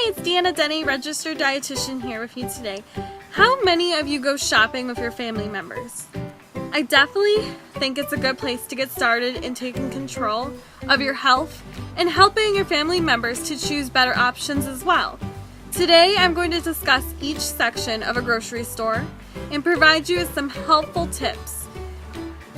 it's Deanna, registered dietitian here with you today. How many of you go shopping with your family members? I definitely think it's a good place to get started in taking control of your health and helping your family members to choose better options as well. Today I'm going to discuss each section of a grocery store and provide you with some helpful tips.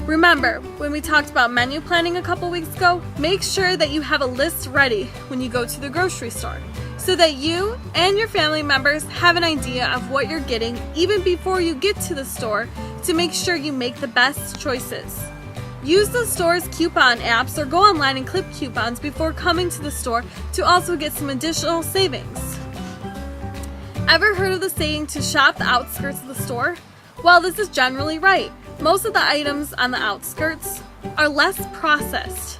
Remember, when we talked about menu planning a couple weeks ago, make sure that you have a list ready when you go to the grocery store so that you and your family members have an idea of what you're getting even before you get to the store to make sure you make the best choices. Use the store's coupon apps or go online and clip coupons before coming to the store to also get some additional savings. Ever heard of the saying to shop the outskirts of the store? Well, this is generally right. Most of the items on the outskirts are less processed.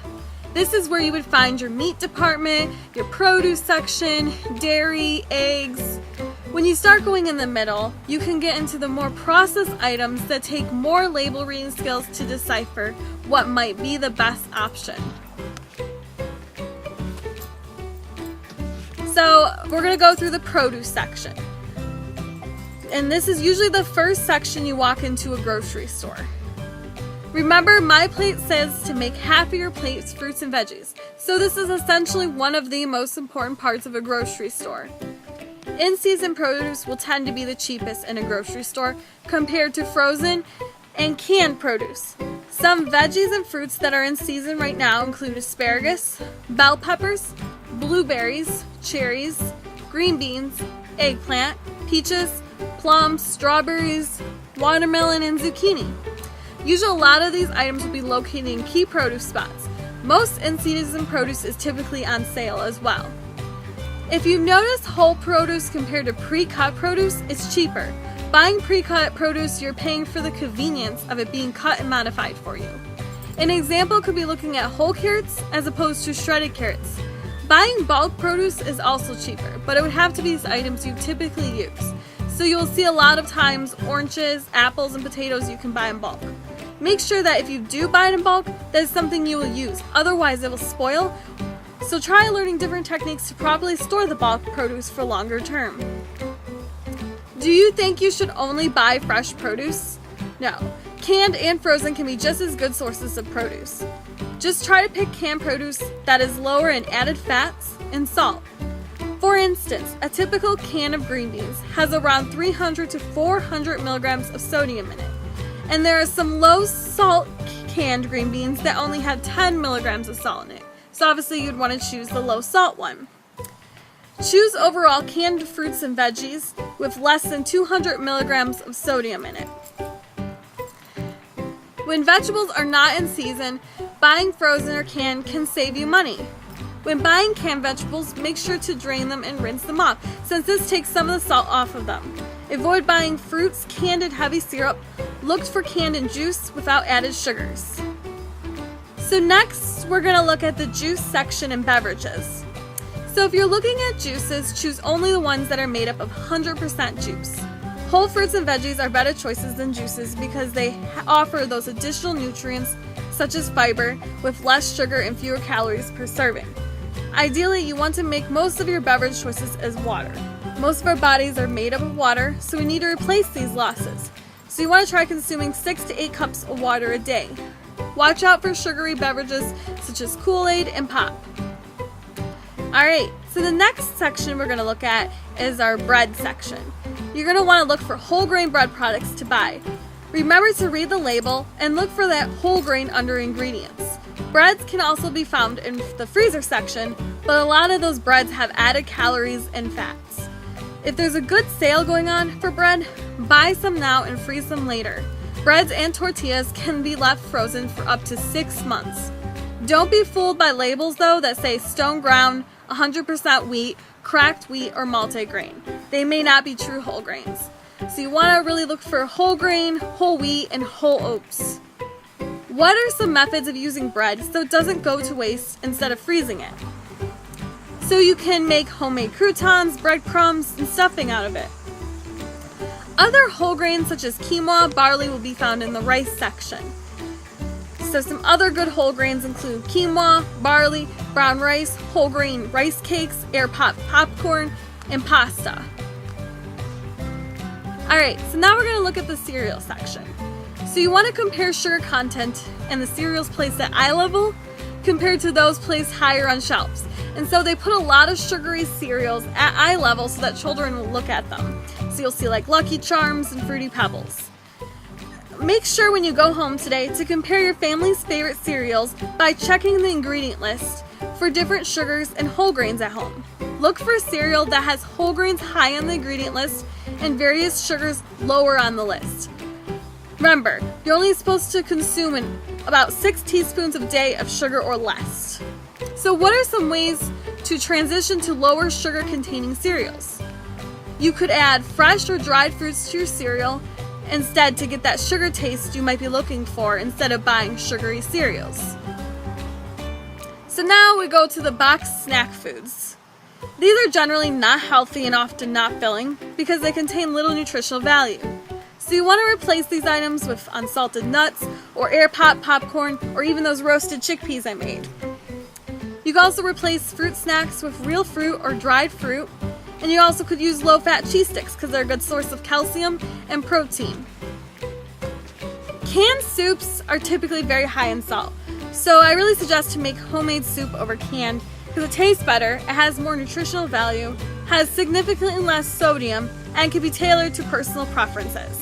This is where you would find your meat department, your produce section, dairy, eggs. When you start going in the middle, you can get into the more processed items that take more label reading skills to decipher what might be the best option. So we're going to go through the produce section. And this is usually the first section you walk into a grocery store. Remember, my plate says to make half of your plate fruits and veggies. So this is essentially one of the most important parts of a grocery store. In-season produce will tend to be the cheapest in a grocery store compared to frozen and canned produce. Some veggies and fruits that are in season right now include asparagus, bell peppers, blueberries, cherries, green beans, eggplant, peaches, plums, strawberries, watermelon, and zucchini. Usually a lot of these items will be located in key produce spots. Most in-season produce is typically on sale as well. If you notice whole produce compared to pre-cut produce, it's cheaper. Buying pre-cut produce, you're paying for the convenience of it being cut and modified for you. An example could be looking at whole carrots as opposed to shredded carrots. Buying bulk produce is also cheaper, but it would have to be these items you typically use. So you'll see a lot of times oranges, apples, and potatoes you can buy in bulk. Make sure that if you do buy it in bulk, that is something you will use. Otherwise it will spoil. So try learning different techniques to properly store the bulk produce for longer term. Do you think you should only buy fresh produce? No. Canned and frozen can be just as good sources of produce. Just try to pick canned produce that is lower in added fats and salt. For instance, a typical can of green beans has around 300 to 400 milligrams of sodium in it. And there are some low salt canned green beans that only have 10 milligrams of salt in it. So obviously you'd want to choose the low salt one. Choose overall canned fruits and veggies with less than 200 milligrams of sodium in it. When vegetables are not in season, buying frozen or canned can save you money. When buying canned vegetables, make sure to drain them and rinse them off, since this takes some of the salt off of them. Avoid buying fruits canned in heavy syrup. Look for canned in juice without added sugars. So next, we're going to look at the juice section in beverages. So if you're looking at juices, choose only the ones that are made up of 100% juice. Whole fruits and veggies are better choices than juices because they offer those additional nutrients such as fiber with less sugar and fewer calories per serving. Ideally, you want to make most of your beverage choices as water. Most of our bodies are made up of water, so we need to replace these losses. So you want to try consuming 6 to 8 cups of water a day. Watch out for sugary beverages such as Kool-Aid and pop. Alright, so the next section we're going to look at is our bread section. You're going to want to look for whole grain bread products to buy. Remember to read the label and look for that whole grain under ingredients. Breads can also be found in the freezer section, but a lot of those breads have added calories and fats. If there's a good sale going on for bread, buy some now and freeze them later. Breads and tortillas can be left frozen for up to 6 months. Don't be fooled by labels though that say stone ground, 100% wheat, cracked wheat, or multigrain. They may not be true whole grains. So you want to really look for whole grain, whole wheat, and whole oats. What are some methods of using bread so it doesn't go to waste instead of freezing it? So you can make homemade croutons, breadcrumbs, and stuffing out of it. Other whole grains such as quinoa, barley will be found in the rice section. So some other good whole grains include quinoa, barley, brown rice, whole grain rice cakes, air popped popcorn, and pasta. Alright, so now we're going to look at the cereal section. So you want to compare sugar content and the cereals placed at eye level compared to those placed higher on shelves. And so they put a lot of sugary cereals at eye level so that children will look at them. So you'll see like Lucky Charms and Fruity Pebbles. Make sure when you go home today to compare your family's favorite cereals by checking the ingredient list for different sugars and whole grains at home. Look for cereal that has whole grains high on the ingredient list and various sugars lower on the list. Remember, you're only supposed to consume about 6 teaspoons a day of sugar or less. So what are some ways to transition to lower sugar containing cereals? You could add fresh or dried fruits to your cereal instead to get that sugar taste you might be looking for instead of buying sugary cereals. So now we go to the boxed snack foods. These are generally not healthy and often not filling because they contain little nutritional value. So you want to replace these items with unsalted nuts or air pop popcorn or even those roasted chickpeas I made. You can also replace fruit snacks with real fruit or dried fruit, and you also could use low-fat cheese sticks because they're a good source of calcium and protein. Canned soups are typically very high in salt, so I really suggest to make homemade soup over canned because it tastes better, it has more nutritional value, has significantly less sodium, and can be tailored to personal preferences.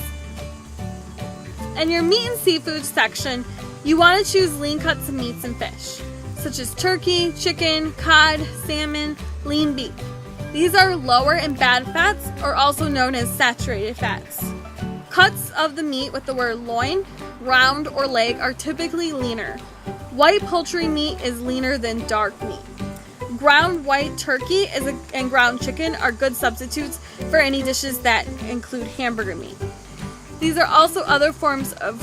In your meat and seafood section, you want to choose lean cuts of meats and fish, such as turkey, chicken, cod, salmon, lean beef. These are lower in bad fats, or also known as saturated fats. Cuts of the meat with the word loin, round, or leg are typically leaner. White poultry meat is leaner than dark meat. Ground white turkey and ground chicken are good substitutes for any dishes that include hamburger meat. These are also other forms of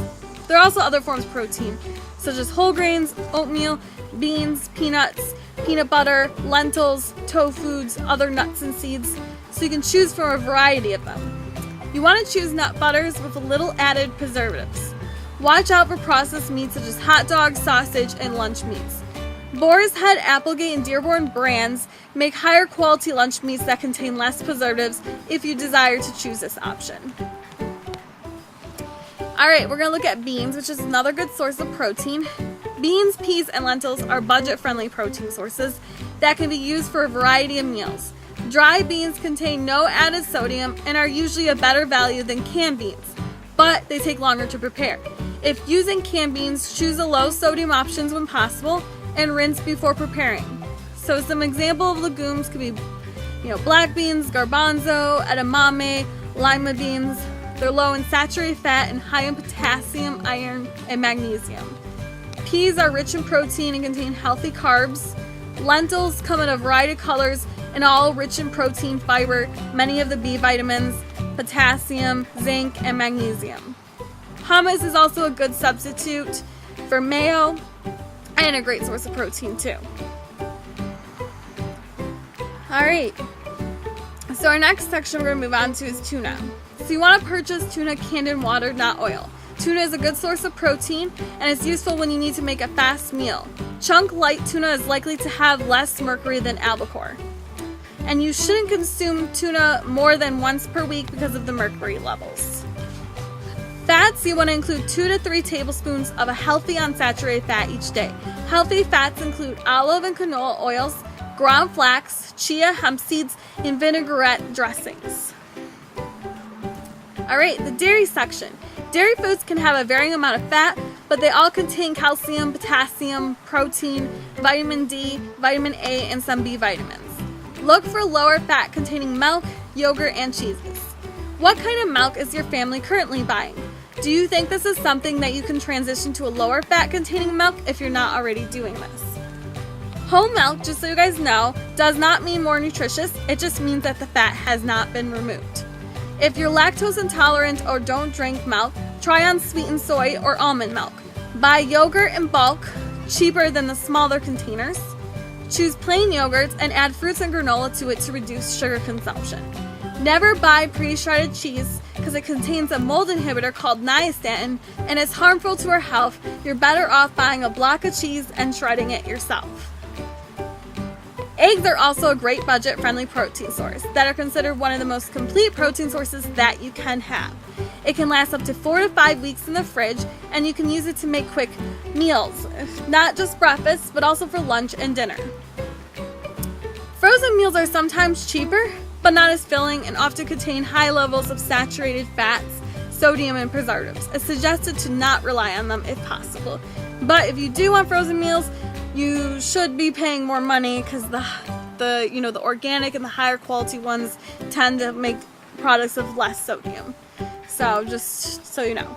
protein, such as whole grains, oatmeal, beans, peanuts, peanut butter, lentils, tofu, other nuts and seeds, so you can choose from a variety of them. You want to choose nut butters with a little added preservatives. Watch out for processed meats such as hot dogs, sausage, and lunch meats. Boar's Head, Applegate, and Dearborn brands make higher quality lunch meats that contain less preservatives if you desire to choose this option. Alright, we're going to look at beans, which is another good source of protein. Beans, peas, and lentils are budget-friendly protein sources that can be used for a variety of meals. Dry beans contain no added sodium and are usually a better value than canned beans, but they take longer to prepare. If using canned beans, choose the low-sodium options when possible and rinse before preparing. So some example of legumes could be, black beans, garbanzo, edamame, lima beans. They're low in saturated fat and high in potassium, iron, and magnesium. Peas are rich in protein and contain healthy carbs. Lentils come in a variety of colors and all rich in protein, fiber, many of the B vitamins, potassium, zinc, and magnesium. Hummus is also a good substitute for mayo and a great source of protein too. Alright, so our next section we're going to move on to is tuna. So you want to purchase tuna canned in water, not oil. Tuna is a good source of protein and is useful when you need to make a fast meal. Chunk light tuna is likely to have less mercury than albacore. And you shouldn't consume tuna more than once per week because of the mercury levels. Fats, you want to include 2 to 3 tablespoons of a healthy unsaturated fat each day. Healthy fats include olive and canola oils, ground flax, chia, hemp seeds, and vinaigrette dressings. Alright, the dairy section. Dairy foods can have a varying amount of fat, but they all contain calcium, potassium, protein, vitamin D, vitamin A, and some B vitamins. Look for lower fat containing milk, yogurt, and cheeses. What kind of milk is your family currently buying? Do you think this is something that you can transition to a lower fat containing milk if you're not already doing this? Whole milk, just so you guys know, does not mean more nutritious, it just means that the fat has not been removed. If you're lactose intolerant or don't drink milk, try unsweetened soy or almond milk. Buy yogurt in bulk, cheaper than the smaller containers. Choose plain yogurts and add fruits and granola to it to reduce sugar consumption. Never buy pre-shredded cheese because it contains a mold inhibitor called nystatin and is harmful to our health. You're better off buying a block of cheese and shredding it yourself. Eggs are also a great budget-friendly protein source that are considered one of the most complete protein sources that you can have. It can last up to 4 to 5 weeks in the fridge, and you can use it to make quick meals, not just breakfast, but also for lunch and dinner. Frozen meals are sometimes cheaper, but not as filling and often contain high levels of saturated fats, sodium, and preservatives. It's suggested to not rely on them if possible. But if you do want frozen meals, you should be paying more money because the organic and the higher quality ones tend to make products of less sodium. So just so you know.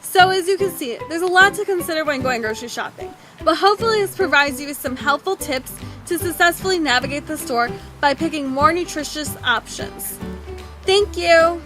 So as you can see, there's a lot to consider when going grocery shopping. But hopefully this provides you with some helpful tips to successfully navigate the store by picking more nutritious options. Thank you!